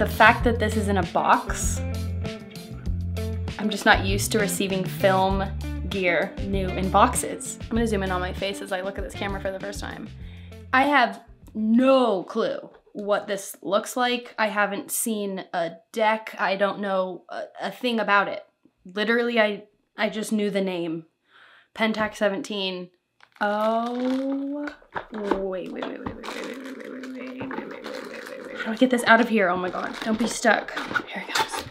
the fact that this is in a box, I'm just not used to receiving film gear new in boxes. I'm gonna zoom in on my face as I look at this camera for the first time. I have no clue what this looks like. I haven't seen a deck. I don't know a thing about it. Literally, I just knew the name. Pentax 17. Oh, wait. How do I get this out of here? Oh my God, don't be stuck. Here it goes.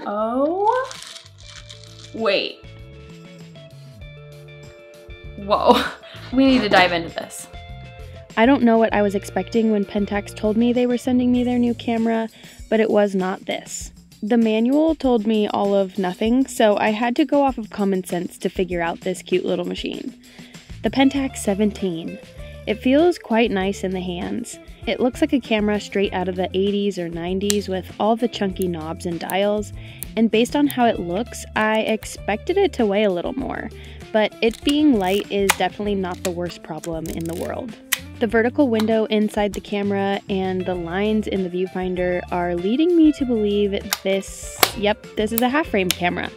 Oh, wait. Whoa, we need to dive into this. I don't know what I was expecting when Pentax told me they were sending me their new camera, but it was not this. The manual told me all of nothing, so I had to go off of common sense to figure out this cute little machine. The Pentax 17. It feels quite nice in the hands. It looks like a camera straight out of the 80s or 90s with all the chunky knobs and dials, and based on how it looks, I expected it to weigh a little more, but it being light is definitely not the worst problem in the world. The vertical window inside the camera and the lines in the viewfinder are leading me to believe this is a half-frame camera,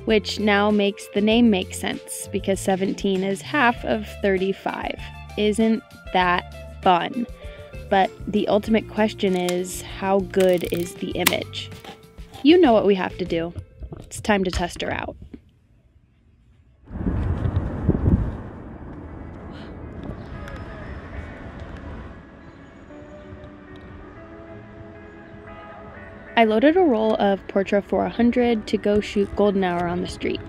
which now makes the name make sense because 17 is half of 35. Isn't that fun? But the ultimate question is, how good is the image? You know what we have to do. It's time to test her out. I loaded a roll of Portra 400 to go shoot golden hour on the street.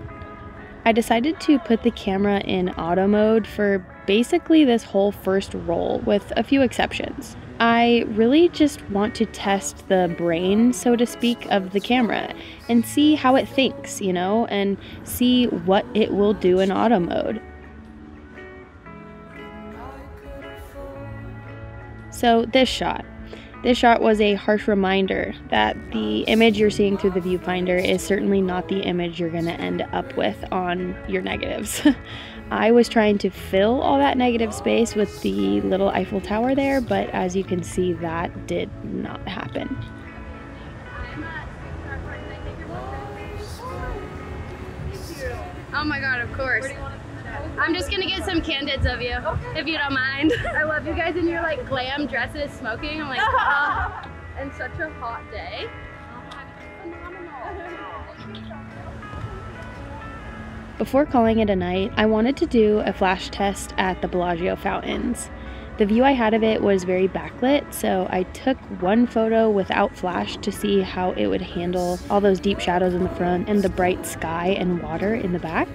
I decided to put the camera in auto mode for basically this whole first roll, with a few exceptions. I really just want to test the brain, so to speak, of the camera and see how it thinks, and see what it will do in auto mode. So this shot was a harsh reminder that the image you're seeing through the viewfinder is certainly not the image you're going to end up with on your negatives. I was trying to fill all that negative space with the little Eiffel Tower there, but as you can see, that did not happen. Oh my God, of course. I'm just gonna get some candids of you, if you don't mind. I love you guys in your like glam dresses smoking. I'm like, oh, and such a hot day. Before calling it a night, I wanted to do a flash test at the Bellagio fountains. The view I had of it was very backlit, so I took one photo without flash to see how it would handle all those deep shadows in the front and the bright sky and water in the back.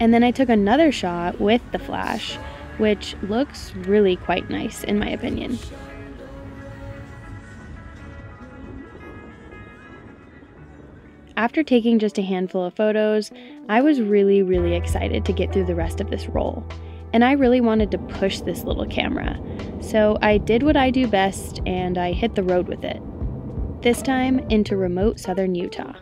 And then I took another shot with the flash, which looks really quite nice in my opinion. After taking just a handful of photos, I was really excited to get through the rest of this roll. And I really wanted to push this little camera. So I did what I do best and I hit the road with it. This time into remote southern Utah.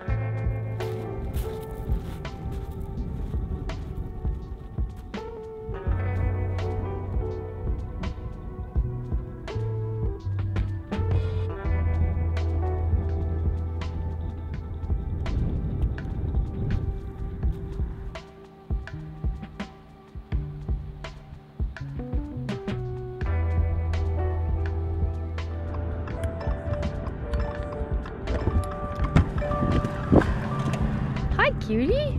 Cutie?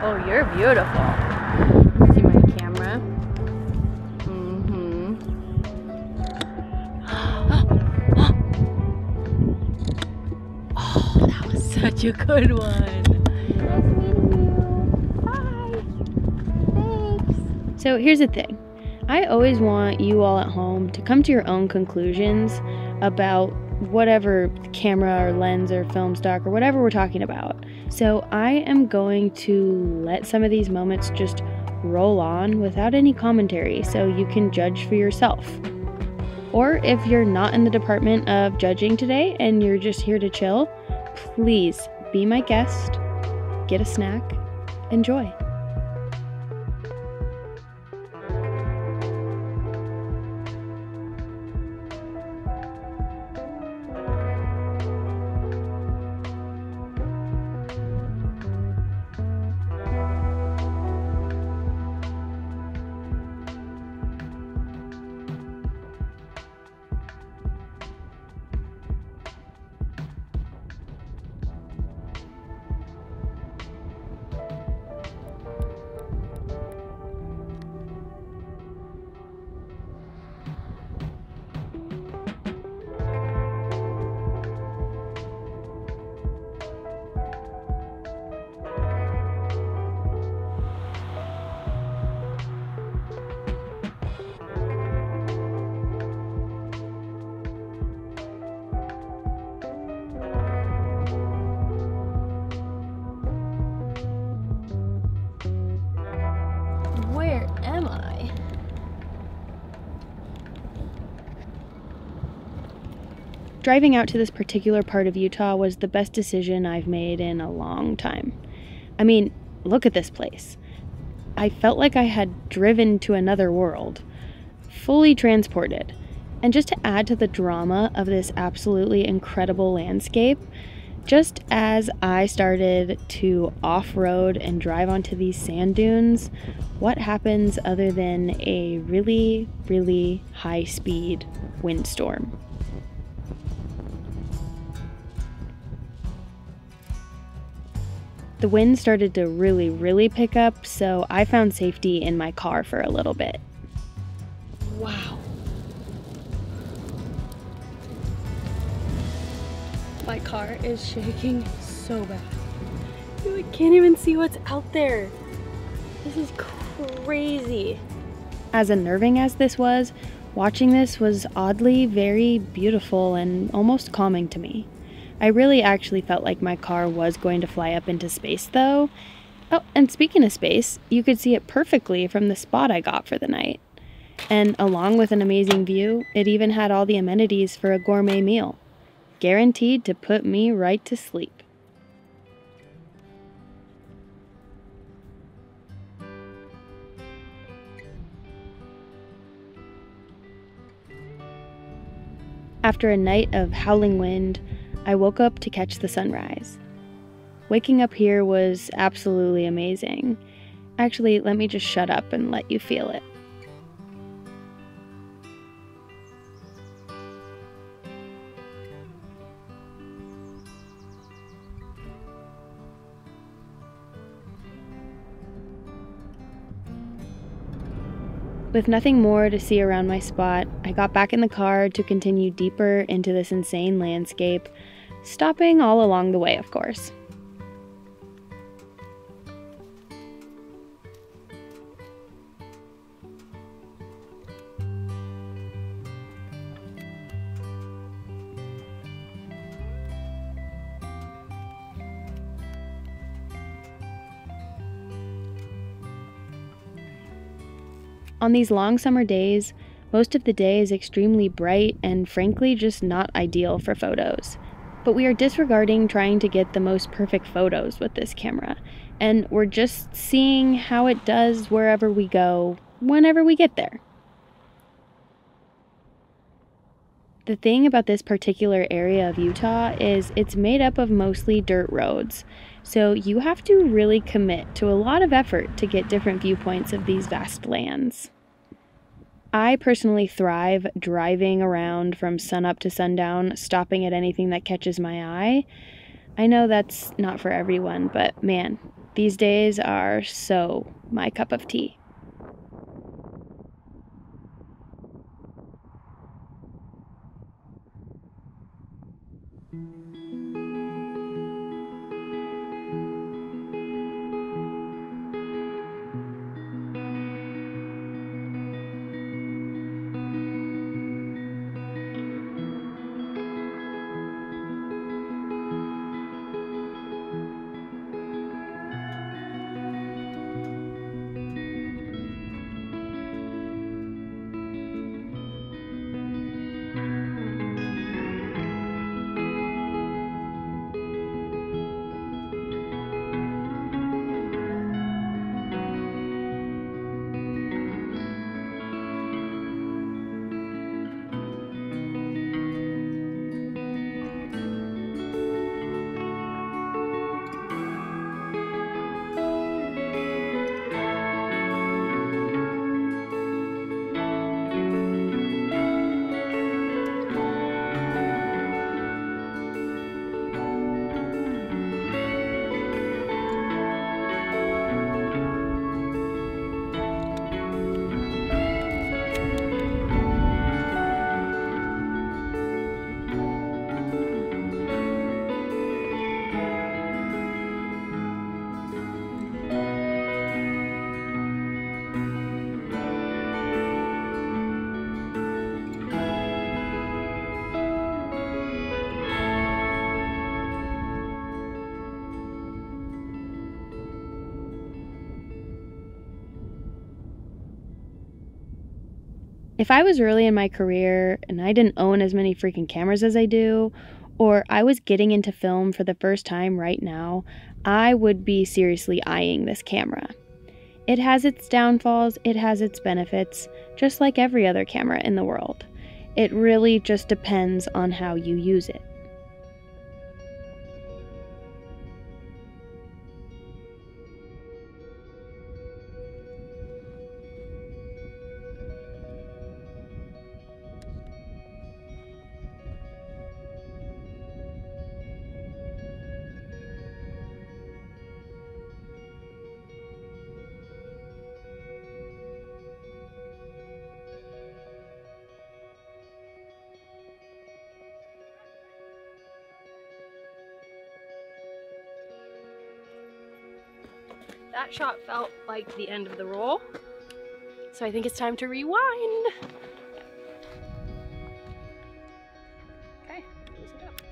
Oh, you're beautiful. See my camera? Oh, that was such a good one. Nice meeting you. Bye. Thanks. So here's the thing. I always want you all at home to come to your own conclusions about whatever camera or lens or film stock or whatever we're talking about. So I am going to let some of these moments just roll on without any commentary so you can judge for yourself. Or if you're not in the department of judging today and you're just here to chill, please be my guest, get a snack, enjoy. Driving out to this particular part of Utah was the best decision I've made in a long time. I mean, look at this place. I felt like I had driven to another world, fully transported. And just to add to the drama of this absolutely incredible landscape, just as I started to off-road and drive onto these sand dunes, what happens other than a really, really high-speed windstorm? The wind started to really, really pick up, so I found safety in my car for a little bit. Wow. My car is shaking so bad. I can't even see what's out there. This is crazy. As unnerving as this was, watching this was oddly very beautiful and almost calming to me. I really actually felt like my car was going to fly up into space though. Oh, and speaking of space, you could see it perfectly from the spot I got for the night. And along with an amazing view, it even had all the amenities for a gourmet meal. Guaranteed to put me right to sleep. After a night of howling wind, I woke up to catch the sunrise. Waking up here was absolutely amazing. Actually, let me just shut up and let you feel it. With nothing more to see around my spot, I got back in the car to continue deeper into this insane landscape, stopping all along the way, of course. On these long summer days, most of the day is extremely bright and frankly just not ideal for photos. But we are disregarding trying to get the most perfect photos with this camera, and we're just seeing how it does wherever we go, whenever we get there. The thing about this particular area of Utah is it's made up of mostly dirt roads, so you have to really commit to a lot of effort to get different viewpoints of these vast lands. I personally thrive driving around from sunup to sundown, stopping at anything that catches my eye. I know that's not for everyone, but man, these days are so my cup of tea. If I was early in my career and I didn't own as many freaking cameras as I do, or I was getting into film for the first time right now, I would be seriously eyeing this camera. It has its downfalls, it has its benefits, just like every other camera in the world. It really just depends on how you use it. That shot felt like the end of the roll, so I think it's time to rewind. Okay, close it up.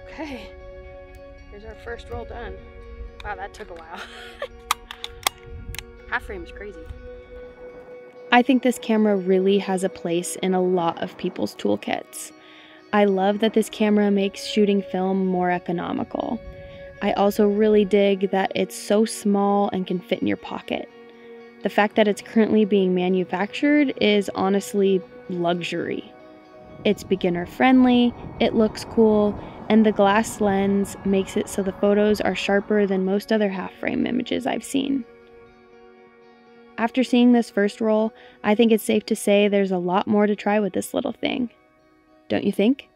Okay, here's our first roll done. Wow, that took a while. Half frame is crazy. I think this camera really has a place in a lot of people's toolkits. I love that this camera makes shooting film more economical. I also really dig that it's so small and can fit in your pocket. The fact that it's currently being manufactured is honestly luxury. It's beginner friendly, it looks cool, and the glass lens makes it so the photos are sharper than most other half-frame images I've seen. After seeing this first roll, I think it's safe to say there's a lot more to try with this little thing. Don't you think?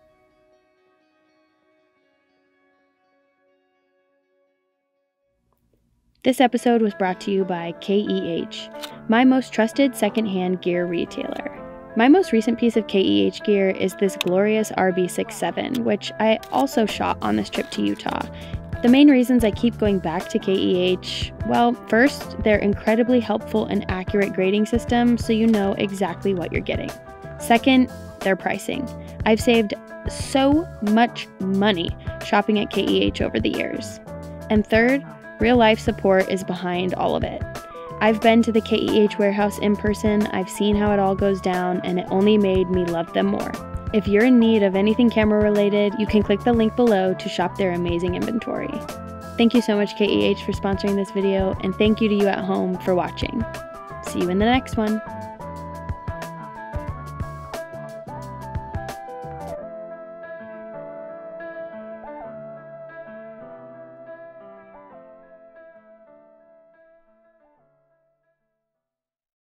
This episode was brought to you by KEH, my most trusted secondhand gear retailer. My most recent piece of KEH gear is this glorious RB67, which I also shot on this trip to Utah. The main reasons I keep going back to KEH, well, first, their incredibly helpful and accurate grading system so you know exactly what you're getting. Second, their pricing. I've saved so much money shopping at KEH over the years. And third, real-life support is behind all of it. I've been to the KEH warehouse in person, I've seen how it all goes down, and it only made me love them more. If you're in need of anything camera-related, you can click the link below to shop their amazing inventory. Thank you so much, KEH, for sponsoring this video, and thank you to you at home for watching. See you in the next one.